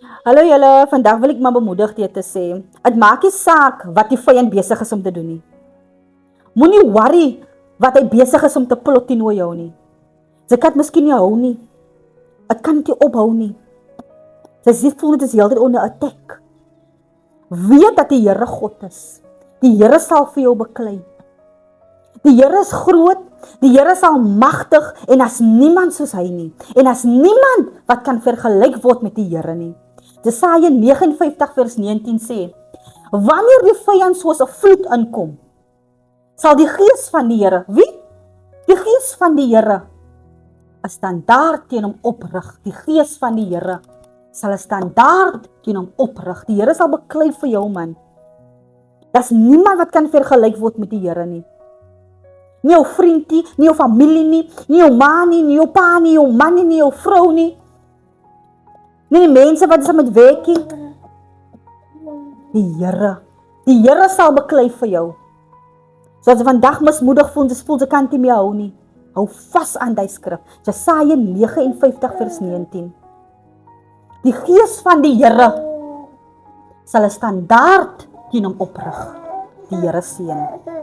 Hallo julle, vandag wil ek maar bemoedig deur te sê, dit maak nie saak wat die vyand besig is om te doen nie. Moenie worry wat hy besig is om te plot teenoor jou nie. Sy kan miskien nie hou nie. Dit kan nie ophou nie. Sy sê voel dit is heeltyd onder attack. Weet dat die Here God is. Die Here sal vir jou beklei. Die Here is groot, die Here is almagtig en as niemand soos hy nie. En as niemand wat kan vergelyk word met die Here nie. Jesaja 59 vers 19 sê, wanneer die vyand soos 'n vloed inkom, sal die gees van die Here, wie? Die gees van die Here, 'n standaard teen hom oprig. Die gees van die Here sal 'n standaard teen hom oprig. Die Here sal beklei vir jou man. Daar's niemand wat kan vergelyk word met die Here nie. Nie jou vriend nie, nie jou familie nie, nie jou ma nie, nie jou pa nie, jou man nie, nie jou vrou nie. Nie die mense wat saam met werk nie. Die Here sal beklei vir jou. So as jy vandag mismoedig voel, jy kan nie meer hou nie. Hou vas aan die skrif. Jesaja 59 vers 19. Die gees van die Here sal 'n standaard teen hom oprig. Die Here seën.